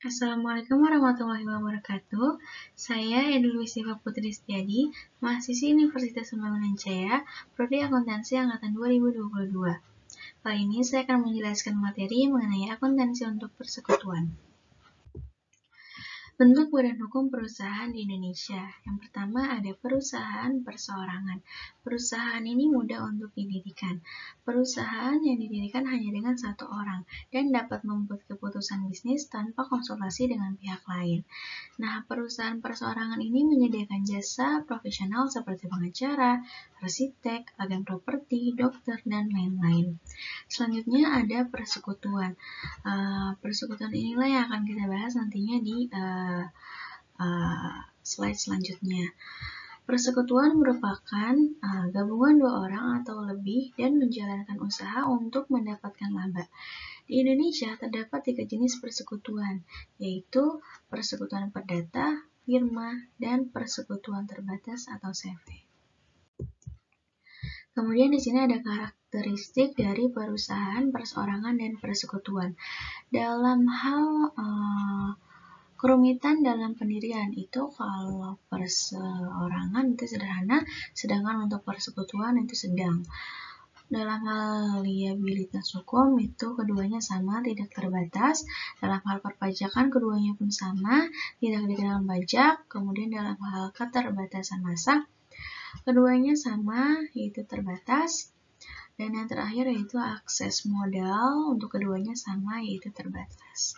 Assalamualaikum warahmatullahi wabarakatuh. Saya Edu Luisiva Putri Setiadi, mahasiswi Universitas Pembangunan Jaya, Prodi Akuntansi Angkatan 2022. Kali ini saya akan menjelaskan materi mengenai akuntansi untuk persekutuan. Bentuk badan hukum perusahaan di Indonesia. Yang pertama ada perusahaan perseorangan. Perusahaan ini mudah untuk didirikan. Perusahaan yang didirikan hanya dengan satu orang dan dapat membuat keputusan bisnis tanpa konsultasi dengan pihak lain. Nah, perusahaan perseorangan ini menyediakan jasa profesional seperti pengacara, arsitek, agen properti, dokter, dan lain-lain. Selanjutnya ada persekutuan. Persekutuan inilah yang akan kita bahas nantinya di slide selanjutnya. Persekutuan merupakan gabungan dua orang atau lebih dan menjalankan usaha untuk mendapatkan laba. Di Indonesia terdapat 3 jenis persekutuan, yaitu persekutuan perdata, firma, dan persekutuan terbatas atau CV. Kemudian di sini ada karakteristik dari perusahaan, perseorangan, dan persekutuan. Dalam hal kerumitan dalam pendirian itu kalau perseorangan itu sederhana, sedangkan untuk persekutuan itu sedang. Dalam hal liabilitas hukum itu keduanya sama, tidak terbatas. Dalam hal perpajakan keduanya pun sama, tidak dikenakan pajak. Kemudian dalam hal keterbatasan masa keduanya sama, yaitu terbatas. Dan yang terakhir yaitu akses modal, untuk keduanya sama, yaitu terbatas.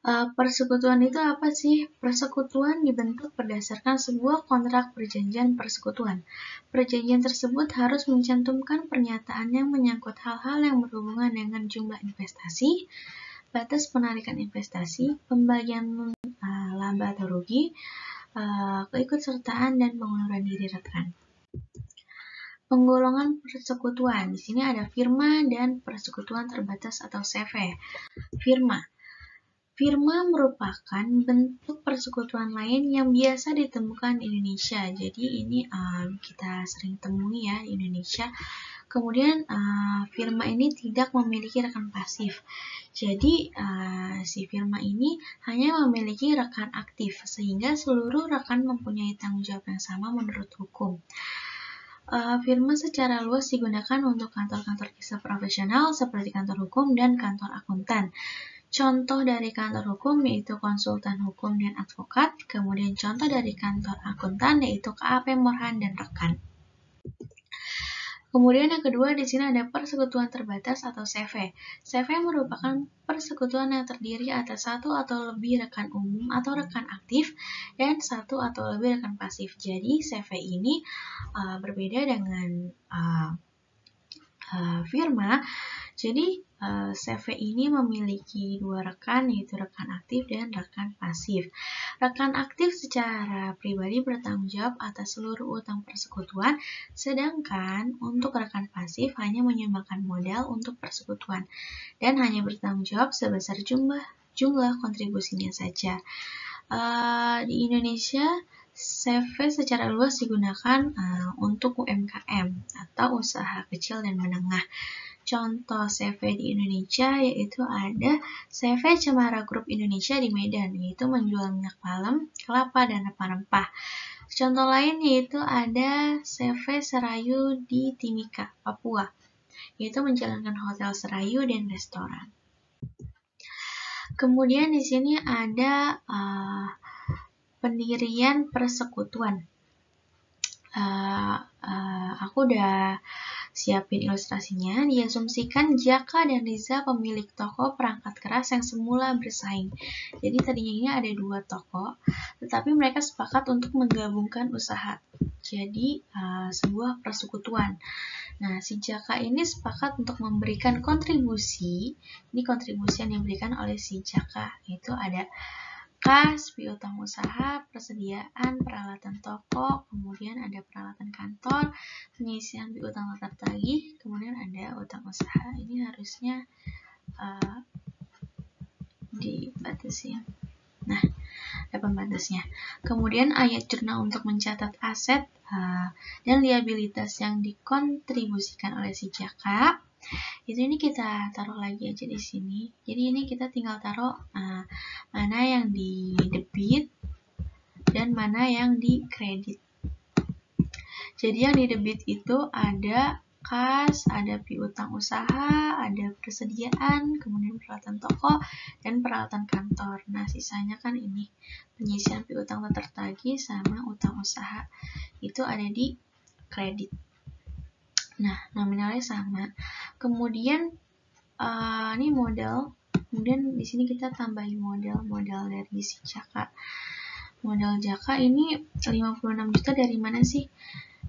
Persekutuan itu apa sih? Persekutuan dibentuk berdasarkan sebuah kontrak perjanjian persekutuan. Perjanjian tersebut harus mencantumkan pernyataan yang menyangkut hal-hal yang berhubungan dengan jumlah investasi, batas penarikan investasi, pembagian laba atau rugi, keikutsertaan, dan pengunduran diri rekan. Penggolongan persekutuan. Di sini ada firma dan persekutuan terbatas atau CV. Firma merupakan bentuk persekutuan lain yang biasa ditemukan di Indonesia. Jadi ini kita sering temui ya di Indonesia. Kemudian firma ini tidak memiliki rekan pasif. Jadi si firma ini hanya memiliki rekan aktif sehingga seluruh rekan mempunyai tanggung jawab yang sama menurut hukum. Firma secara luas digunakan untuk kantor-kantor kisah profesional seperti kantor hukum dan kantor akuntan. Contoh dari kantor hukum yaitu konsultan hukum dan advokat, kemudian contoh dari kantor akuntan yaitu KAP Morhan dan rekan. Kemudian yang kedua di sini ada persekutuan terbatas atau CV. CV merupakan persekutuan yang terdiri atas satu atau lebih rekan umum atau rekan aktif dan satu atau lebih rekan pasif. Jadi CV ini berbeda dengan firma. Jadi CV ini memiliki dua rekan, yaitu rekan aktif dan rekan pasif. Rekan aktif secara pribadi bertanggung jawab atas seluruh utang persekutuan, sedangkan untuk rekan pasif hanya menyumbangkan modal untuk persekutuan dan hanya bertanggung jawab sebesar jumlah kontribusinya saja. Di Indonesia, CV secara luas digunakan untuk UMKM atau usaha kecil dan menengah. Contoh CV di Indonesia yaitu ada CV Cemara Group Indonesia di Medan, yaitu menjual minyak palem, kelapa, dan rempah-rempah. Contoh lain yaitu ada CV Serayu di Timika, Papua, yaitu menjalankan hotel Serayu dan restoran. Kemudian di sini ada pendirian persekutuan. Aku udah siapin ilustrasinya. Diasumsikan Jaka dan Riza pemilik toko perangkat keras yang semula bersaing. Jadi tadinya ini ada dua toko, tetapi mereka sepakat untuk menggabungkan usaha. Jadi sebuah persekutuan. Nah, si Jaka ini sepakat untuk memberikan kontribusi. Ini kontribusi yang diberikan oleh si Jaka. Itu ada kas, piutang usaha, persediaan peralatan toko, kemudian ada peralatan kantor, pengisian piutang tetap tagih, kemudian ada utang usaha. Ini harusnya dibatasi. Nah, ada pembatasnya. Kemudian ayat jurnal untuk mencatat aset dan liabilitas yang dikontribusikan oleh si Jaka. Itu ini kita taruh lagi aja di sini. Jadi ini kita tinggal taruh mana yang di debit dan mana yang di kredit. Jadi yang di debit itu ada kas, ada piutang usaha, ada persediaan, kemudian peralatan toko, dan peralatan kantor. Nah, sisanya kan ini penyisian piutang tak tertagih sama utang usaha. Itu ada di kredit. Nah, nominalnya sama. Kemudian ini modal. Kemudian di sini kita tambahin modal dari si Jaka. Modal Jaka ini 56 juta dari mana sih?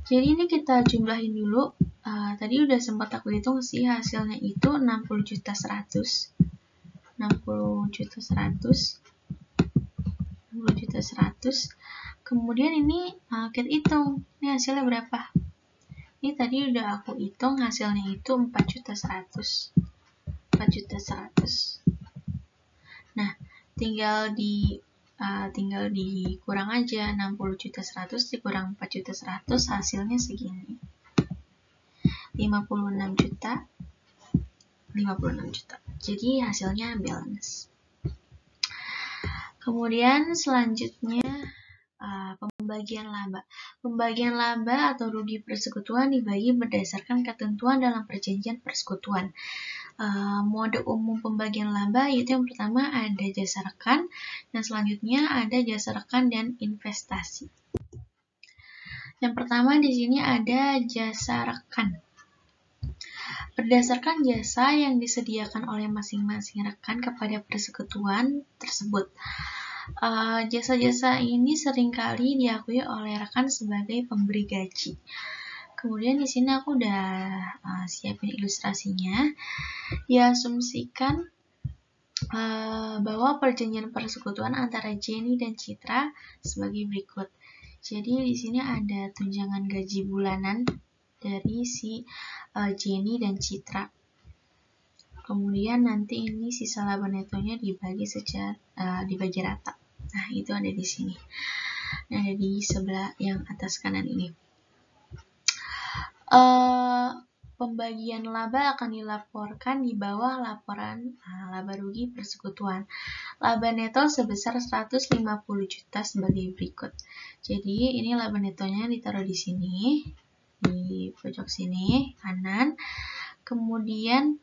Jadi ini kita jumlahin dulu. Tadi udah sempat aku hitung sih, hasilnya itu 60 juta 100. 60 juta 100. 60 juta 100. Kemudian ini kita hitung. Ini hasilnya berapa? Ini tadi udah aku hitung, hasilnya itu 4 juta 100. 4 juta 100. Nah, tinggal dikurang aja. 60 juta 100 dikurang 4 juta 100, hasilnya segini. 56 juta. Jadi hasilnya balance. Kemudian selanjutnya pembagian laba. Pembagian laba atau rugi persekutuan dibagi berdasarkan ketentuan dalam perjanjian persekutuan. Mode umum pembagian laba yaitu yang pertama ada jasa rekan, dan selanjutnya ada jasa rekan dan investasi. Yang pertama di sini ada jasa rekan. Berdasarkan jasa yang disediakan oleh masing-masing rekan kepada persekutuan tersebut. Jasa-jasa ini seringkali diakui oleh rekan sebagai pemberi gaji. Kemudian di sini aku udah siapin ilustrasinya. Diasumsikan bahwa perjanjian persekutuan antara Jenny dan Citra sebagai berikut. Jadi di sini ada tunjangan gaji bulanan dari si Jenny dan Citra. Kemudian nanti ini sisa laba netonya dibagi rata. Nah, itu ada di sini. Nah, ada di sebelah yang atas kanan ini. Pembagian laba akan dilaporkan di bawah laporan laba rugi persekutuan. Laba neto sebesar 150 juta sebagai berikut. Jadi ini laba netonya ditaruh di sini, di pojok sini kanan. Kemudian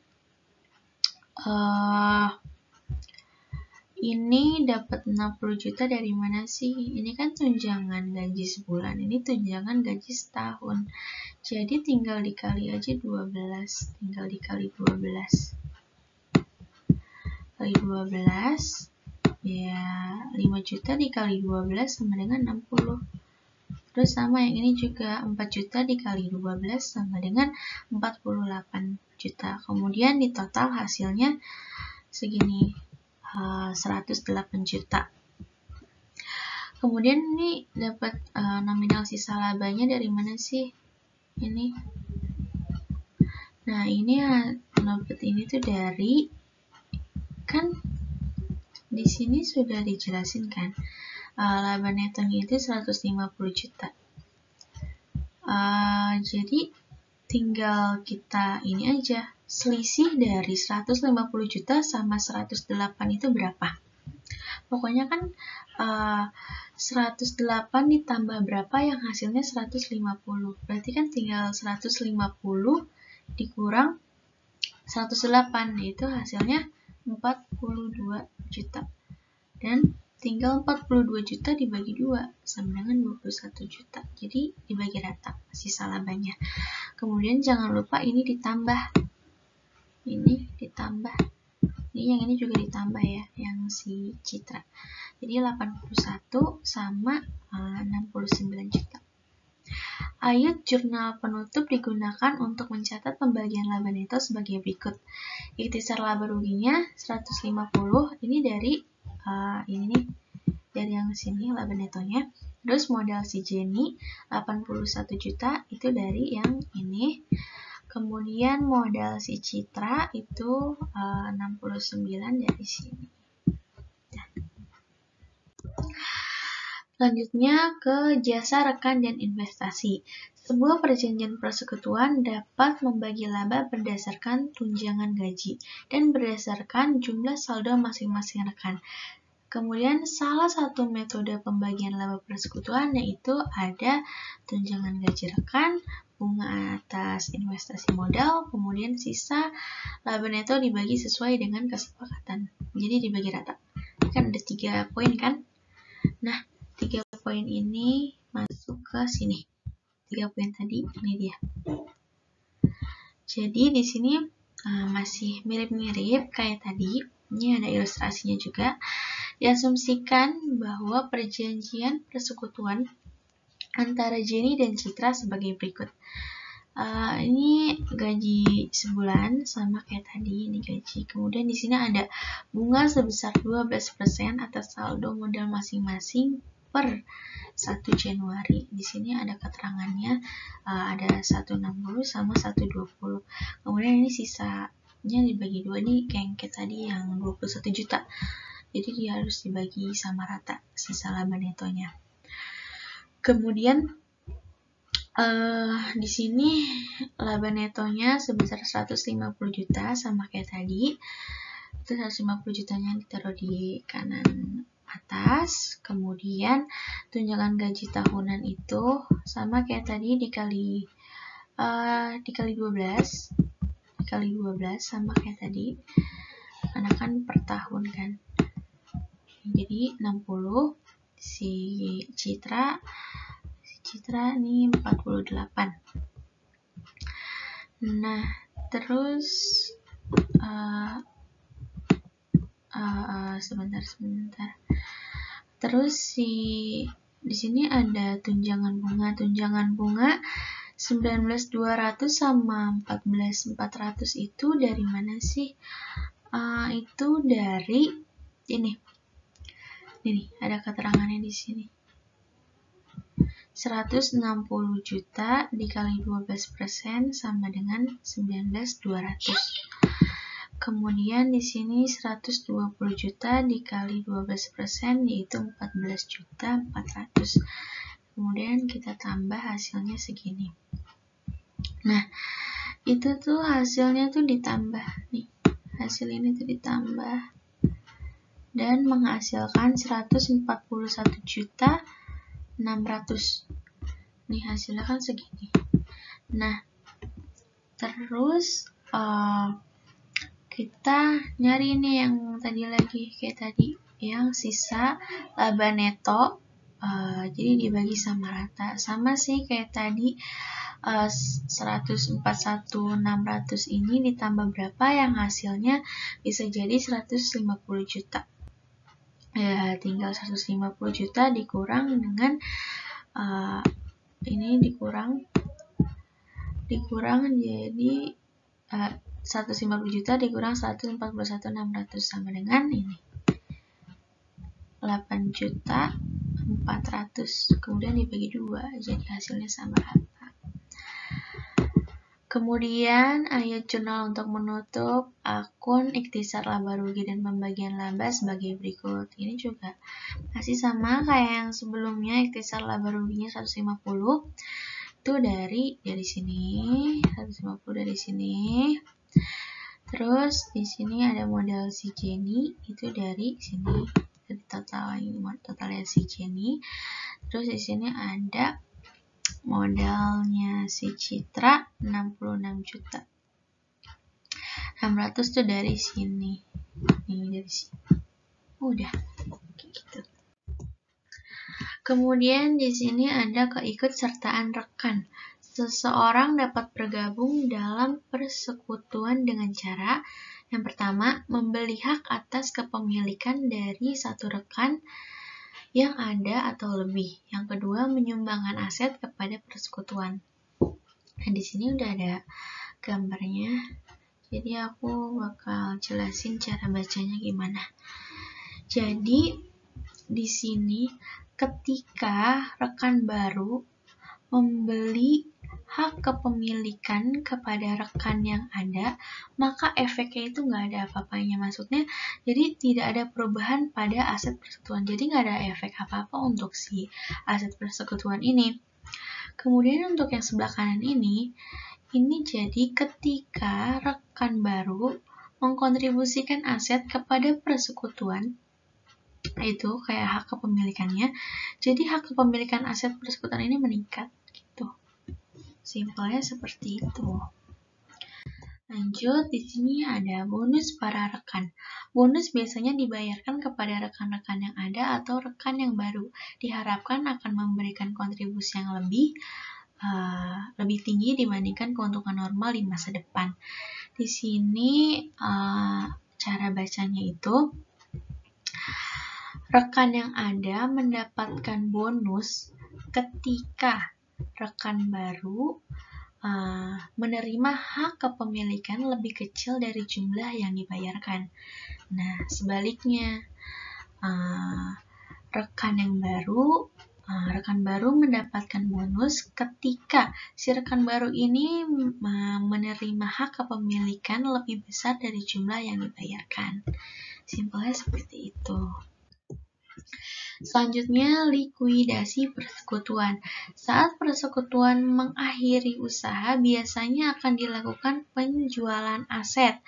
ini dapat 60 juta dari mana sih? Ini kan tunjangan gaji sebulan, ini tunjangan gaji setahun. Jadi tinggal dikali aja 12, tinggal dikali 12. Kali 12, ya 5 juta dikali 12 sama dengan 60. Terus sama yang ini juga 4 juta dikali 12 sama dengan 48 juta. Kemudian di total hasilnya segini, 108 juta. Kemudian ini dapat nominal sisa labanya dari mana sih? Ini. Nah, ini dapat ini tuh dari, kan di sini sudah dijelasin kan. Laba netonya itu 150 juta. Jadi tinggal kita ini aja, selisih dari 150 juta sama 108 itu berapa? Pokoknya kan 108 ditambah berapa yang hasilnya 150. Berarti kan tinggal 150 dikurang 108, yaitu hasilnya 42 juta. Dan tinggal 42 juta dibagi 2 sama dengan 21 juta. Jadi dibagi rata sisa labanya. Kemudian jangan lupa ini ditambah. Ini ditambah. Ini yang ini juga ditambah ya, yang si Citra. Jadi 81 sama 69 juta. Ayat jurnal penutup digunakan untuk mencatat pembagian laba neto sebagai berikut. Ikhtisar laba ruginya 150, ini dari ini nih, dari yang sini laba netonya. Terus modal si Jenny 81 juta itu dari yang ini. Kemudian modal si Citra itu 69 dari sini. Selanjutnya ke jasa rekan dan investasi. Sebuah perjanjian persekutuan dapat membagi laba berdasarkan tunjangan gaji dan berdasarkan jumlah saldo masing-masing rekan. Kemudian salah satu metode pembagian laba persekutuan yaitu ada tunjangan gaji rekan, bunga atas investasi modal, kemudian sisa laba neto dibagi sesuai dengan kesepakatan. Jadi dibagi rata. Kan ada 3 poin kan? Nah, 3 poin ini masuk ke sini. 3 poin tadi ini dia. Jadi di sini masih mirip-mirip kayak tadi. Ini ada ilustrasinya juga. Diasumsikan bahwa perjanjian persekutuan antara Jenny dan Citra sebagai berikut. Ini gaji sebulan sama kayak tadi, ini gaji. Kemudian di sini ada bunga sebesar 12% atas saldo modal masing-masing per 1 Januari. Di sini ada keterangannya, ada 160 sama 120. Kemudian ini sisanya dibagi 2, ini kayak tadi yang 21 juta. Jadi dia harus dibagi sama rata sisa laba netonya. Kemudian di sini laba netonya sebesar 150 juta sama kayak tadi. Itu 150 jutanya ditaruh di kanan atas. Kemudian tunjangan gaji tahunan itu sama kayak tadi dikali 12. Dikali 12 sama kayak tadi. Karena kan per tahun kan. Jadi 60. Si Citra ini 48. Nah, terus sebentar. Terus di sini ada tunjangan bunga. Tunjangan bunga 19.200 sama 14.400 itu dari mana sih? Itu dari ini. Ini ada keterangannya di sini. 160 juta dikali 12% sama dengan 19.200. Kemudian di sini 120 juta dikali 12% yaitu 14.400. Kemudian kita tambah hasilnya segini. Nah, itu tuh hasilnya tuh ditambah nih. Hasil ini tuh ditambah dan menghasilkan 141 juta 600. Nih hasilnya kan segini. Nah, terus kita nyari nih yang tadi lagi kayak tadi, yang sisa laba neto. Jadi dibagi sama rata. Sama sih kayak tadi, 141.600 ini ditambah berapa yang hasilnya bisa jadi 150 juta. Ya, tinggal 150 juta dikurang dengan ini dikurang jadi 150 juta dikurang 141.600 sama dengan ini 8.400. Kemudian dibagi 2 jadi hasilnya sama rata. Kemudian ayat jurnal untuk menutup akun ikhtisar laba rugi dan pembagian laba sebagai berikut. Ini juga masih sama kayak yang sebelumnya, ikhtisar laba ruginya 150 itu dari sini, 150 dari sini. Terus di sini ada modal si Jenny itu dari sini, dari totalnya si Jenny. Terus di sini ada modalnya si Citra 66 juta 600 tuh dari sini. Ini dari sini. Udah kayak gitu. Kemudian di sini ada keikutsertaan rekan. Seseorang dapat bergabung dalam persekutuan dengan cara yang pertama, membeli hak atas kepemilikan dari satu rekan yang ada atau lebih. Yang kedua, menyumbangkan aset kepada persekutuan. Nah, di sini udah ada gambarnya. Jadi aku bakal jelasin cara bacanya gimana. Jadi di sini ketika rekan baru membeli hak kepemilikan kepada rekan yang ada, maka efeknya itu nggak ada apa-apanya. Maksudnya, jadi tidak ada perubahan pada aset persekutuan. Jadi nggak ada efek apa-apa untuk si aset persekutuan ini. Kemudian untuk yang sebelah kanan ini jadi ketika rekan baru mengkontribusikan aset kepada persekutuan, itu kayak hak kepemilikannya. Jadi hak kepemilikan aset persekutuan ini meningkat gitu. Simpelnya seperti itu. Lanjut, di sini ada bonus para rekan. Bonus biasanya dibayarkan kepada rekan-rekan yang ada atau rekan yang baru. Diharapkan akan memberikan kontribusi yang lebih tinggi dibandingkan keuntungan normal di masa depan. Di sini cara bacanya itu rekan yang ada mendapatkan bonus ketika rekan baru menerima hak kepemilikan lebih kecil dari jumlah yang dibayarkan. Nah, sebaliknya rekan baru mendapatkan bonus ketika si rekan baru ini menerima hak kepemilikan lebih besar dari jumlah yang dibayarkan. Simpelnya seperti itu. Selanjutnya, likuidasi persekutuan. Saat persekutuan mengakhiri usaha, biasanya akan dilakukan penjualan aset,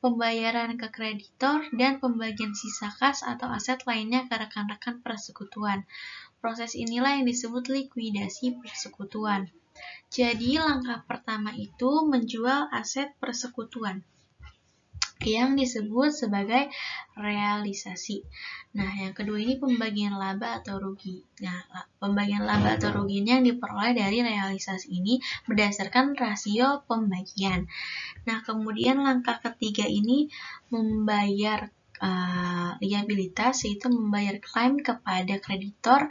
pembayaran ke kreditor, dan pembagian sisa kas atau aset lainnya ke rekan-rekan persekutuan. Proses inilah yang disebut likuidasi persekutuan. Jadi, langkah pertama itu menjual aset persekutuan yang disebut sebagai realisasi. Nah, yang kedua ini pembagian laba atau rugi. Nah, pembagian laba atau ruginya yang diperoleh dari realisasi ini berdasarkan rasio pembagian. Nah, kemudian langkah ketiga ini membayar liabilitas, yaitu membayar klaim kepada kreditor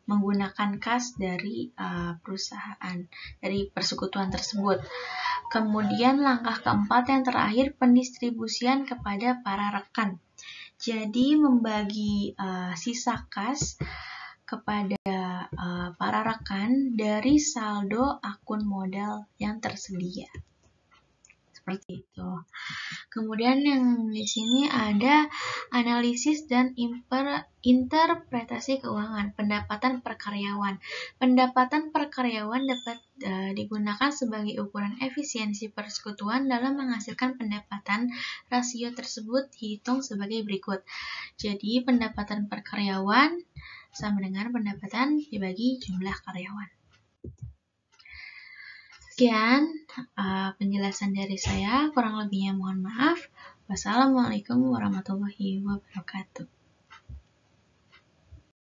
menggunakan kas dari perusahaan, dari persekutuan tersebut. Kemudian langkah keempat yang terakhir pendistribusian kepada para rekan. Jadi membagi sisa kas kepada para rekan dari saldo akun modal yang tersedia. Seperti itu. Kemudian yang di sini ada analisis dan interpretasi keuangan, pendapatan per karyawan. Pendapatan per karyawan dapat digunakan sebagai ukuran efisiensi persekutuan dalam menghasilkan pendapatan. Rasio tersebut dihitung sebagai berikut. Jadi pendapatan per karyawan sama dengan pendapatan dibagi jumlah karyawan. Sekian penjelasan dari saya, kurang lebihnya mohon maaf. Wassalamualaikum warahmatullahi wabarakatuh.